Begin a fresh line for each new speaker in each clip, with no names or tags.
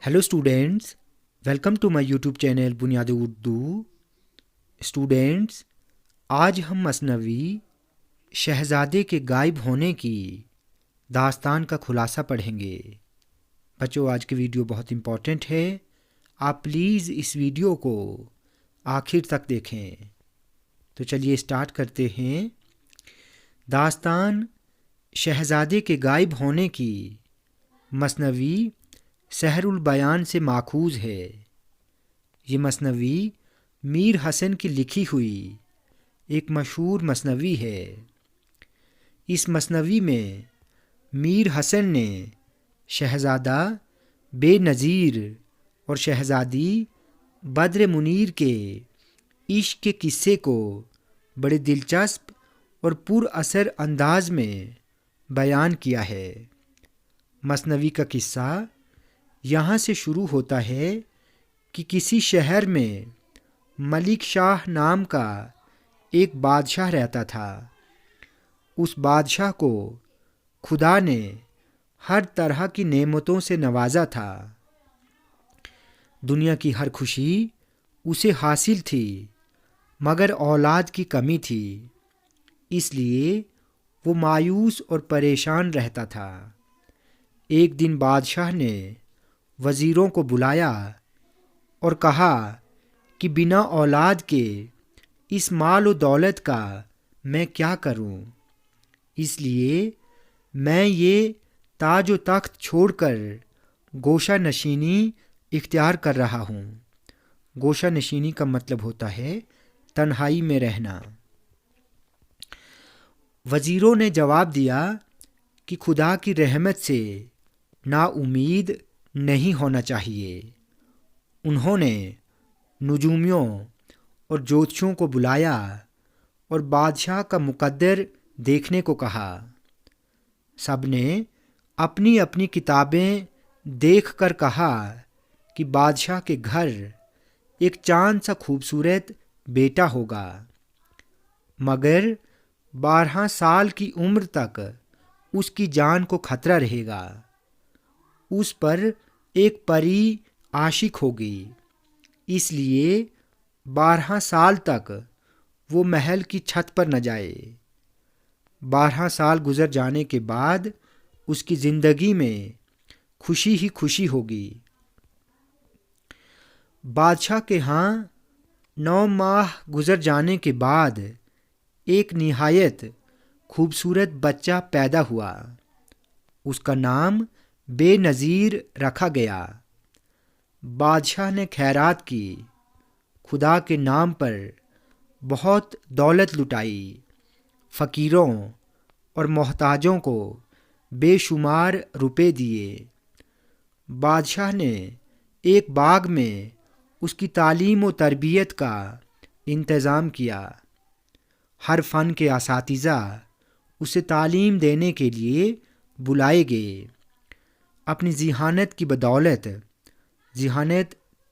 Hello students, welcome to my YouTube channel Bunyad Urdu. Students, आज हम मसनवी शहज़ादे के गायब होने की दास्तान का खुलासा पढ़ेंगे। बच्चों, आज की वीडियो बहुत इम्पॉर्टेंट है। आप प्लीज़ इस वीडियो को आखिर तक देखें। तो चलिए स्टार्ट करते हैं। दास्तान शहज़ादे के गायब होने की मसनवी सहरुल बयान से माखूज़ है। ये मसनवी मीर हसन की लिखी हुई एक मशहूर मसनवी है। इस मसनवी में मीर हसन ने शहज़ादा बेनज़ीर और शहज़ादी बद्र मुनीर के इश्क के किस्से को बड़े दिलचस्प और पुरअसर अंदाज में बयान किया है। मसनवी का किस्सा यहाँ से शुरू होता है कि किसी शहर में मलिक शाह नाम का एक बादशाह रहता था। उस बादशाह को खुदा ने हर तरह की नेमतों से नवाजा था। दुनिया की हर खुशी उसे हासिल थी, मगर औलाद की कमी थी। इसलिए वो मायूस और परेशान रहता था। एक दिन बादशाह ने वज़ीरों को बुलाया और कहा कि बिना औलाद के इस माल और दौलत का मैं क्या करूं? इसलिए मैं ये ताज व तख्त छोड़कर गोशा नशीनी इख्तियार कर रहा हूं। गोशा नशीनी का मतलब होता है तन्हाई में रहना। वज़ीरों ने जवाब दिया कि खुदा की रहमत से नाउमीद नहीं होना चाहिए। उन्होंने नुजूमियों और ज्योतिषियों को बुलाया और बादशाह का मुकद्दर देखने को कहा। सब ने अपनी अपनी किताबें देखकर कहा कि बादशाह के घर एक चांद सा खूबसूरत बेटा होगा, मगर 12 साल की उम्र तक उसकी जान को खतरा रहेगा। उस पर एक परी आशिक होगी, इसलिए 12 साल तक वो महल की छत पर न जाए। 12 साल गुजर जाने के बाद उसकी ज़िंदगी में खुशी ही खुशी होगी। बादशाह के यहाँ 9 माह गुजर जाने के बाद एक निहायत खूबसूरत बच्चा पैदा हुआ। उसका नाम बेनज़ीर रखा गया। बादशाह ने खैरात की, खुदा के नाम पर बहुत दौलत लुटाई, फ़कीरों और मोहताजों को बेशुमार रुपए दिए। बादशाह ने एक बाग में उसकी तालीम व तरबियत का इंतज़ाम किया। हर फ़न के असातिज़ा उसे तालीम देने के लिए बुलाए गए। अपनी ज़िहानत की बदौलत, ज़िहानत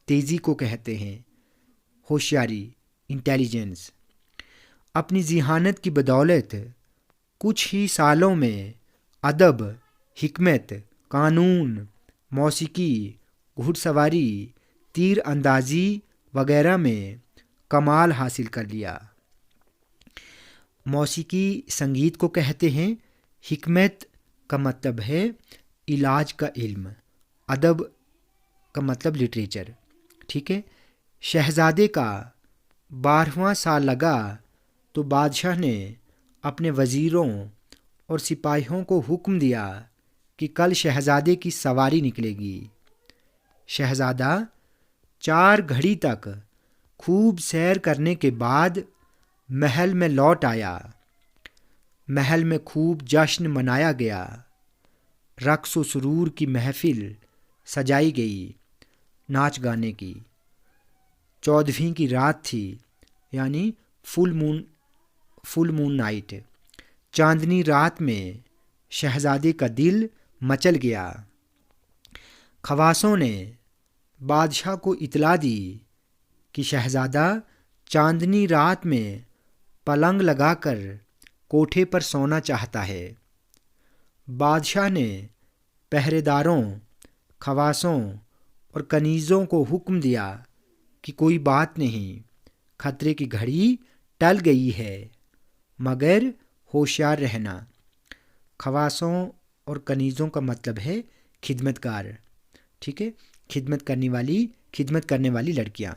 तेज़ी को कहते हैं, होशियारी, इंटेलिजेंस। अपनी ज़िहानत की बदौलत कुछ ही सालों में अदब, हिकमत, कानून, मौसीकी, घुड़सवारी, तीर अंदाज़ी वगैरह में कमाल हासिल कर लिया। मौसीकी संगीत को कहते हैं। हिकमत का मतलब है इलाज का इल्म। अदब का मतलब लिटरेचर। ठीक है। शहज़ादे का 12वां साल लगा तो बादशाह ने अपने वज़ीरों और सिपाहियों को हुक्म दिया कि कल शहज़ादे की सवारी निकलेगी। शहज़ादा 4 घड़ी तक खूब सैर करने के बाद महल में लौट आया। महल में खूब जश्न मनाया गया। रक़्स व सुरूर की महफ़िल सजाई गई, नाच गाने की। 14वीं की रात थी, यानी फुल मून नाइट। चांदनी रात में शहज़ादे का दिल मचल गया। खवासों ने बादशाह को इतला दी कि शहज़ादा चांदनी रात में पलंग लगाकर कोठे पर सोना चाहता है। बादशाह ने पहरेदारों, खवासों اور کنیزوں کو حکم دیا کہ کوئی بات نہیں، خطرے کی گھڑی ٹل گئی ہے، مگر ہوشیار رہنا۔ خواصوں اور کنیزوں کا مطلب ہے خدمت گار، ٹھیک ہے، خدمت کرنے والی لڑکیاں۔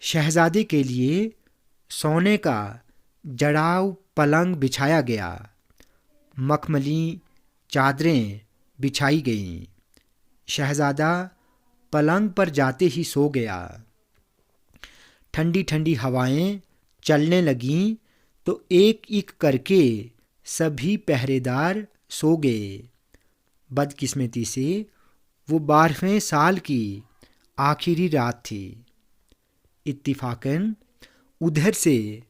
شہزادے کے لیے سونے کا جڑاؤ پلنگ بچھایا گیا، مخملی چادریں بچھائی گئیں۔ شہزادہ پلنگ پر جاتے ہی سو گیا۔ ٹھنڈی ٹھنڈی ہوائیں چلنے لگیں تو ایک ایک کر کے سبھی پہرے دار سو گئے۔ بدقسمتی سے وہ 12ویں سال کی آخری رات تھی۔ اتفاقاً ادھر سے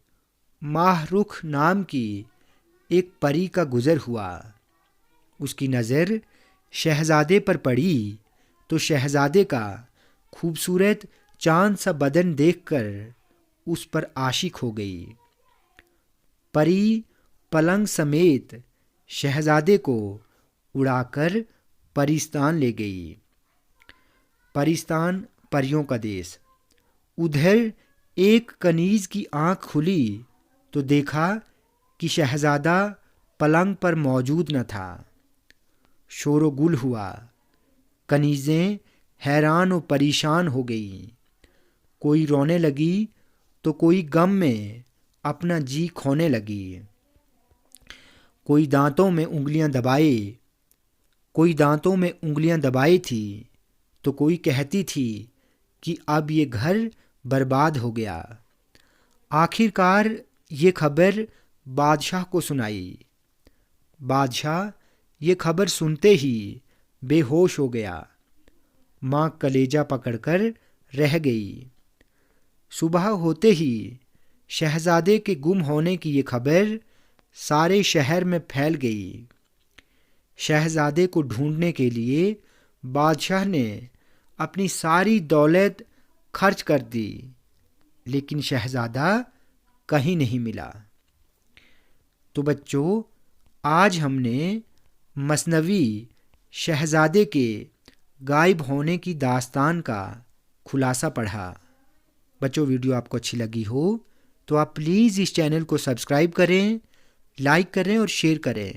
ماہ رخ نام کی ایک پری کا گزر ہوا۔ اس کی نظر شہزادے پر پڑی تو شہزادے کا خوبصورت چاند سا بدن دیکھ کر اس پر عاشق ہو گئی۔ پری پلنگ سمیت شہزادے کو اڑا کر پریستان لے گئی۔ پریستان پریوں کا دیس۔ ادھر ایک کنیز کی آنکھ کھلی تو دیکھا کہ شہزادہ پلنگ پر موجود نہ تھا۔ شور و گل ہوا، کنیزیں حیران و پریشان ہو گئیں۔ کوئی رونے لگی تو کوئی غم میں اپنا جی کھونے لگی۔ کوئی دانتوں میں انگلیاں دبائے تھی تو کوئی کہتی تھی کہ اب یہ گھر برباد ہو گیا۔ آخر کار یہ خبر بادشاہ کو سنائی۔ بادشاہ یہ خبر سنتے ہی بے ہوش ہو گیا۔ ماں کلیجہ پکڑ کر رہ گئی۔ صبح ہوتے ہی شہزادے کے گم ہونے کی یہ خبر سارے شہر میں پھیل گئی۔ شہزادے کو ڈھونڈنے کے لیے بادشاہ نے اپنی ساری دولت خرچ کر دی، لیکن شہزادہ کہیں نہیں ملا۔ تو بچوں، آج ہم نے مثنوی شہزادے کے غائب ہونے کی داستان کا خلاصہ پڑھا۔ بچوں، ویڈیو آپ کو اچھی لگی ہو تو آپ پلیز اس چینل کو سبسکرائب کریں، لائک کریں اور شیئر کریں۔